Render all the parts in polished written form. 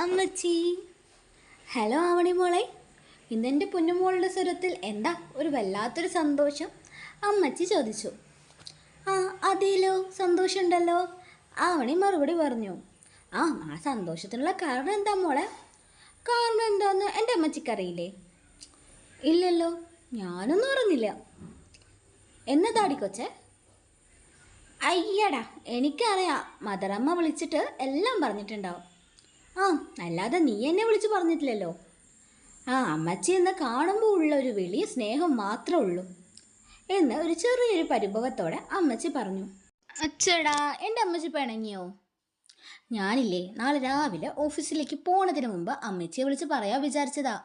അമ്മച്ചി. ഹലോ ആവണി മോളെ. ഇന്നെൻ്റെ പൊന്നുമോളുടെ സ്വരത്തിൽ എന്താ ഒരു വല്ലാത്തൊരു സന്തോഷം? അമ്മച്ചി ചോദിച്ചു. ആ അതേലോ, സന്തോഷമുണ്ടല്ലോ. ആവണി മറുപടി പറഞ്ഞു. ആ സന്തോഷത്തിനുള്ള കാരണം എന്താ മോളെ? കാരണം എന്താന്ന് എൻ്റെ അമ്മച്ചിക്കറിയില്ലേ? ഇല്ലല്ലോ, ഞാനൊന്നും അറിഞ്ഞില്ല. എന്നതാടി കൊച്ചേ? അയ്യടാ, എനിക്കറിയാം. മദറമ്മ വിളിച്ചിട്ട് എല്ലാം പറഞ്ഞിട്ടുണ്ടാവും. ആ അല്ലാതെ നീ എന്നെ വിളിച്ച് പറഞ്ഞിട്ടില്ലല്ലോ. അമ്മച്ചി എന്ന് കാണുമ്പോൾ ഉള്ള ഒരു വലിയ സ്നേഹം മാത്രമേ ഉള്ളൂ എന്ന് ഒരു ചെറിയൊരു പരിഭവത്തോടെ അമ്മച്ചി പറഞ്ഞു. അച്ചടാ, എൻ്റെ അമ്മച്ചി പിണങ്ങിയോ? ഞാനില്ലേ നാളെ രാവിലെ ഓഫീസിലേക്ക് പോണതിന് മുമ്പ് അമ്മച്ചിയെ വിളിച്ച് പറയാ വിചാരിച്ചതാ.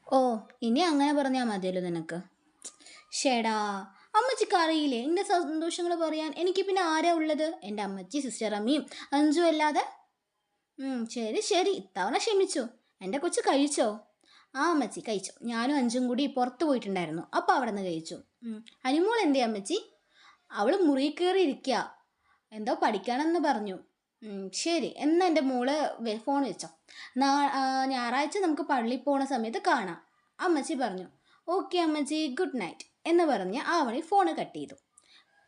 ഓ, ഇനി അങ്ങനെ പറഞ്ഞാൽ മതിയല്ലോ നിനക്ക്. ഷേടാ, അമ്മച്ചിക്ക് അറിയില്ലേ എൻ്റെ സന്തോഷങ്ങൾ പറയാൻ? എനിക്ക് പിന്നെ ആരാ ഉള്ളത്? എൻ്റെ അമ്മച്ചി, സിസ്റ്റർ അമ്മയും അഞ്ചും അല്ലാതെ. ശരി ശരി, ഇത്തവണ ക്ഷമിച്ചു. എൻ്റെ കൊച്ചു കഴിച്ചോ? അമ്മച്ചി കഴിച്ചു. ഞാനും അഞ്ചും കൂടി പുറത്ത് പോയിട്ടുണ്ടായിരുന്നു, അപ്പോൾ അവിടെ നിന്ന് കഴിച്ചു. അനിമോൾ എന്തേ അമ്മച്ചി? അവൾ മുറി കയറി ഇരിക്കുക, എന്തോ പഠിക്കണമെന്ന് പറഞ്ഞു. ശരി, എന്നാൽ എൻ്റെ മോള് ഫോൺ വെച്ചോ. ഞായറാഴ്ച നമുക്ക് പള്ളിയിൽ പോണ സമയത്ത് കാണാം, അമ്മച്ചി പറഞ്ഞു. ഓക്കെ അമ്മച്ചി, ഗുഡ് നൈറ്റ് എന്ന് പറഞ്ഞ് ആവണി ഫോണ് കട്ട് ചെയ്തു.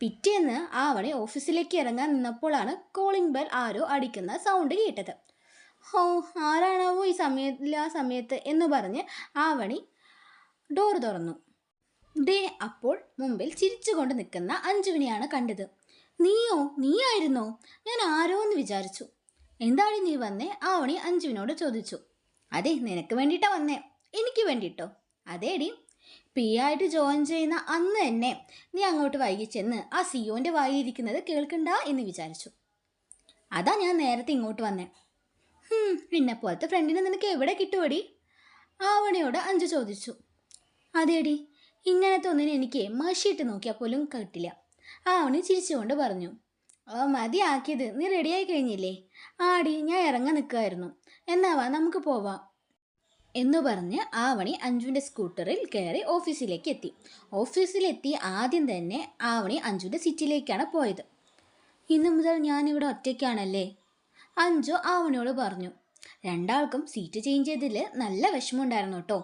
പിറ്റേന്ന് ആവണി ഓഫീസിലേക്ക് ഇറങ്ങാൻ നിന്നപ്പോഴാണ് കോളിംഗ് ബെൽ ആരോ അടിക്കുന്ന സൗണ്ട് കേട്ടത്. ആരാണാവോ ഈ സമയത്ത് എന്ന് പറഞ്ഞ് ആവണി ഡോർ തുറന്നു. ദേ അപ്പോൾ മുമ്പിൽ ചിരിച്ചുകൊണ്ട് നിൽക്കുന്ന അഞ്ജുവിനെയാണ് കണ്ടത്. നീയായിരുന്നോ? ഞാൻ ആരോ എന്ന് വിചാരിച്ചു. എന്താണ് നീ വന്നേ? ആവണി അഞ്ജുവിനോട് ചോദിച്ചു. അതെ, നിനക്ക് വേണ്ടിയിട്ടാ വന്നേ. എനിക്ക് വേണ്ടിയിട്ടോ? അതേടി, പി ആയിട്ട് ജോയിൻ ചെയ്യുന്ന അന്ന് തന്നെ നീ അങ്ങോട്ട് വൈകി ചെന്ന് ആ സിയോൻ്റെ വായിലിരിക്കുന്നത് കേൾക്കണ്ട എന്ന് വിചാരിച്ചു. അതാ ഞാൻ നേരത്തെ ഇങ്ങോട്ട് വന്നേ. എന്നെ പോലത്തെ ഫ്രണ്ടിനെ നിനക്ക് എവിടെ കിട്ടുമടി? ആവണിയോട് അഞ്ചു ചോദിച്ചു. അതേടി, ഇങ്ങനത്തെ ഒന്നിന് എനിക്ക് മഷിയിട്ട് നോക്കിയാൽ പോലും കിട്ടില്ല, ആവണി ചിരിച്ചുകൊണ്ട് പറഞ്ഞു. മതിയാക്കിയത്, നീ റെഡിയായി കഴിഞ്ഞില്ലേ? ആടി, ഞാൻ ഇറങ്ങാൻ നിൽക്കുമായിരുന്നു. എന്നാവാ, നമുക്ക് പോവാം എന്നു പറഞ്ഞ് ആവണി അഞ്ജുവിൻ്റെ സ്കൂട്ടറിൽ കയറി ഓഫീസിലേക്ക് എത്തി. ഓഫീസിലെത്തി ആദ്യം തന്നെ ആവണി അഞ്ജുവിൻ്റെ സീറ്റിലേക്കാണ് പോയത്. ഇന്നു മുതൽ ഞാനിവിടെ ഒറ്റയ്ക്കാണല്ലേ, അഞ്ജു ആവണിയോട് പറഞ്ഞു. രണ്ടാൾക്കും സീറ്റ് ചേഞ്ച് ചെയ്തതിൽ നല്ല വിഷമമുണ്ടായിരുന്നു കേട്ടോ.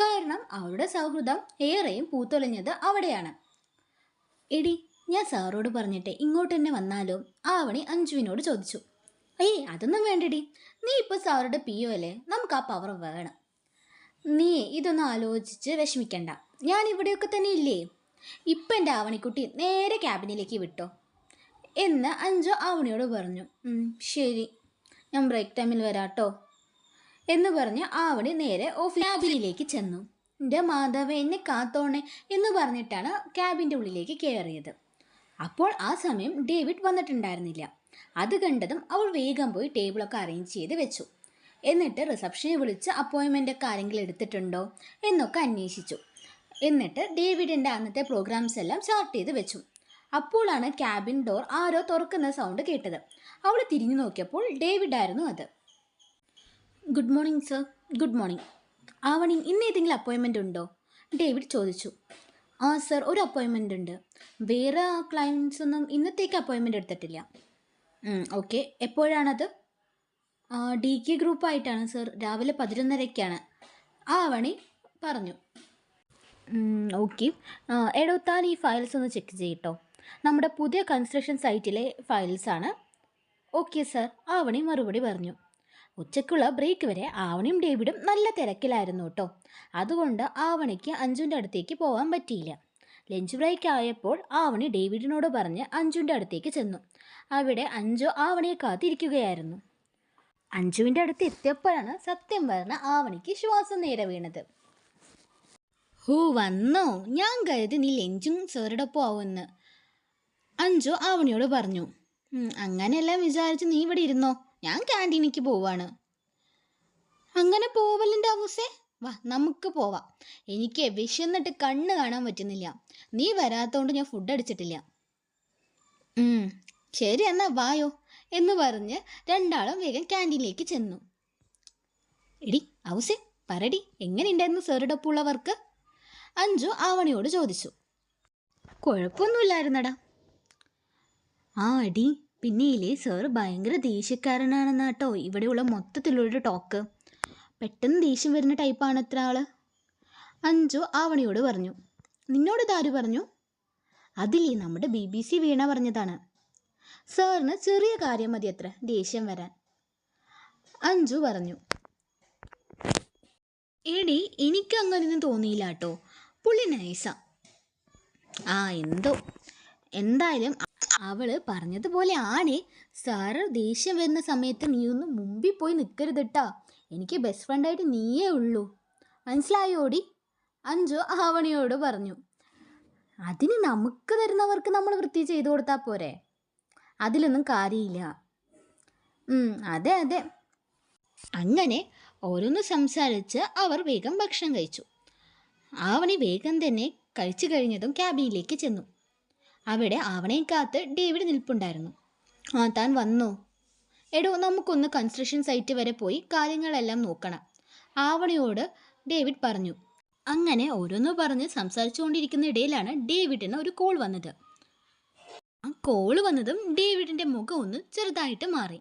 കാരണം അവളുടെ സൗഹൃദം ഏറെയും പൂത്തൊളിഞ്ഞത് അവിടെയാണ്. എടി, ഞാൻ സാറോട് പറഞ്ഞിട്ട് ഇങ്ങോട്ട് തന്നെ വന്നാലോ? ആവണി അഞ്ജുവിനോട് ചോദിച്ചു. അതൊന്നും വേണ്ടടി, നീ ഇപ്പോൾ സാറുടെ പിയോ അല്ലേ, നമുക്ക് ആ പവർ വേണം. നീ ഇതൊന്നും ആലോചിച്ച് വിഷമിക്കണ്ട, ഞാൻ ഇവിടെയൊക്കെ തന്നെ ഇല്ലേ. ഇപ്പം എൻ്റെ ആവണിക്കുട്ടി നേരെ ക്യാബിനിലേക്ക് വിട്ടോ എന്ന് അഞ്ജു ആവണിയോട് പറഞ്ഞു. ശരി, ഞാൻ ബ്രേക്ക് ടൈമിൽ വരാട്ടോ എന്ന് പറഞ്ഞ് ആവണി നേരെ ക്യാബിനിലേക്ക് ചെന്നു. എൻ്റെ മാധവ, എന്നെ കാത്തോണേ എന്ന് പറഞ്ഞിട്ടാണ് ക്യാബിൻ്റെ ഉള്ളിലേക്ക് കയറിയത്. അപ്പോൾ ആ സമയം ഡേവിഡ് വന്നിട്ടുണ്ടായിരുന്നില്ല. അത് കണ്ടതും അവൾ വേഗം പോയി ടേബിളൊക്കെ അറേഞ്ച് ചെയ്ത് വെച്ചു. എന്നിട്ട് റിസപ്ഷനെ വിളിച്ച് അപ്പോയിൻമെൻ്റൊക്കെ ആരെങ്കിലും എടുത്തിട്ടുണ്ടോ എന്നൊക്കെ അന്വേഷിച്ചു. എന്നിട്ട് ഡേവിഡിൻ്റെ അന്നത്തെ പ്രോഗ്രാംസ് എല്ലാം ചാർട്ട് ചെയ്ത് വെച്ചു. അപ്പോഴാണ് ക്യാബിൻ ഡോർ ആരോ തുറക്കുന്ന സൗണ്ട് കേട്ടത്. അവൾ തിരിഞ്ഞു നോക്കിയപ്പോൾ ഡേവിഡ് ആയിരുന്നു അത്. Good morning sir. Good morning. Avani, ഇന്ന് ഏതെങ്കിലും അപ്പോയിൻമെൻ്റ് ഉണ്ടോ? ഡേവിഡ് ചോദിച്ചു. സർ, ഒരു അപ്പോയിൻമെൻ്റ് ഉണ്ട്. വേറെ ക്ലയൻസ് ഒന്നും ഇന്നത്തേക്ക് അപ്പോയിൻമെൻ്റ് എടുത്തിട്ടില്ല. ഓക്കെ, എപ്പോഴാണത്? DK ഗ്രൂപ്പായിട്ടാണ് സർ, രാവിലെ 11:30-ക്കാണ്, ആവണി പറഞ്ഞു. ഓക്കെ, എടോ താൻ ഈ ഫയൽസ് ഒന്ന് ചെക്ക് ചെയ്യട്ടോ. നമ്മുടെ പുതിയ കൺസ്ട്രക്ഷൻ സൈറ്റിലെ ഫയൽസാണ്. ഓക്കെ സർ, ആവണി മറുപടി പറഞ്ഞു. ഉച്ചയ്ക്കുള്ള ബ്രേക്ക് വരെ ആവണിയും ഡേവിഡും നല്ല തിരക്കിലായിരുന്നു കേട്ടോ. അതുകൊണ്ട് ആവണിക്ക് അഞ്ജുവിൻ്റെ അടുത്തേക്ക് പോകാൻ പറ്റിയില്ല. ലഞ്ച് ബ്രേക്ക് ആയപ്പോൾ ആവണി ഡേവിഡിനോട് പറഞ്ഞ് അഞ്ജുവിൻ്റെ അടുത്തേക്ക് ചെന്നു. അവിടെ അഞ്ജു ആവണിയെ കാത്തിരിക്കുകയായിരുന്നു. അഞ്ജുവിൻ്റെ അടുത്ത് എത്തിയപ്പോഴാണ് സത്യം പറഞ്ഞ ആവണിക്ക് ശ്വാസം നേരെ വീണത്. വന്നോ? ഞാൻ കരുതി നീ ലഞ്ചും സാറിടൊപ്പം ആവുമെന്ന്, അഞ്ജു ആവണിയോട് പറഞ്ഞു. അങ്ങനെയെല്ലാം വിചാരിച്ച് നീ ഇവിടെ ഇരുന്നോ, ഞാൻ ക്യാൻറ്റീനിലേക്ക് പോവാണ്. അങ്ങനെ പോവലിൻ്റെ അവസ്ഥ? വാ, നമുക്ക് പോവാം. എനിക്ക് വിശന്നിട്ട് കണ്ണ് കാണാൻ പറ്റുന്നില്ല. നീ വരാത്തതുകൊണ്ട് ഞാൻ ഫുഡ് അടിച്ചിട്ടില്ല. ശരി, എന്നാ വായോ എന്ന് പറഞ്ഞ് രണ്ടാളും വേഗം ക്യാൻറ്റീനിലേക്ക് ചെന്നു. എടി ഔസേ, പറടി, എങ്ങനെയുണ്ടായിരുന്നു സാറിടൊപ്പമുള്ള വർക്ക്? അഞ്ജു ആവണിയോട് ചോദിച്ചു. കുഴപ്പമൊന്നുമില്ലായിരുന്നടാ. അടി, പിന്നെയില്ലേ സാർ ഭയങ്കര ദേഷ്യക്കാരനാണെന്നാട്ടോ ഇവിടെയുള്ള മൊത്തത്തിലുള്ളൊരു ടോക്ക്. പെട്ടെന്ന് ദേഷ്യം വരുന്ന ടൈപ്പാണ് എത്ര ആള്. അഞ്ജു ആവണിയോട് പറഞ്ഞു. നിന്നോട് ഇതാര് പറഞ്ഞു? അതില്ലേ നമ്മുടെ BBC വീണ പറഞ്ഞതാണ്. സാറിന് ചെറിയ കാര്യം മതി അത്ര ദേഷ്യം വരാൻ, അഞ്ജു പറഞ്ഞു. എടി എനിക്ക് അങ്ങനെയൊന്നും തോന്നിയില്ല കേട്ടോ, പുള്ളി നൈസാ. എന്തായാലും അവള് പറഞ്ഞതുപോലെ ആണേ. സാറ് ദേഷ്യം വരുന്ന സമയത്ത് നീ ഒന്ന് മുമ്പിൽ പോയി നിൽക്കരുതിട്ടാ. എനിക്ക് ബെസ്റ്റ് ഫ്രണ്ടായിട്ട് നീയേ ഉള്ളൂ, മനസ്സിലായോടി? അഞ്ജു ആവണിയോട് പറഞ്ഞു. അതിന് നമുക്ക് തരുന്നവർക്ക് നമ്മൾ വൃത്തി ചെയ്തു കൊടുത്താൽ പോരെ, അതിലൊന്നും കാര്യമില്ല. അതെ അതെ. അങ്ങനെ ഓരോന്ന് സംസാരിച്ച് അവർ വേഗം ഭക്ഷണം കഴിച്ചു. ആവണി വേഗം തന്നെ കഴിച്ചു കഴിഞ്ഞതും ക്യാബിനിലേക്ക് ചെന്നു. അവിടെ ആവണയെ കാത്ത് ഡേവിഡ് നിൽപ്പുണ്ടായിരുന്നു. താൻ വന്നോ? എടോ, നമുക്കൊന്ന് കൺസ്ട്രക്ഷൻ സൈറ്റ് വരെ പോയി കാര്യങ്ങളെല്ലാം നോക്കണം, ആവണിയോട് ഡേവിഡ് പറഞ്ഞു. അങ്ങനെ ഓരോന്ന് പറഞ്ഞ് സംസാരിച്ചുകൊണ്ടിരിക്കുന്ന ഇടയിലാണ് ഡേവിഡിന് ഒരു കോൾ വന്നത്. ആ കോള് വന്നതും ഡേവിഡിൻ്റെ മുഖം ഒന്ന് ചെറുതായിട്ട് മാറി.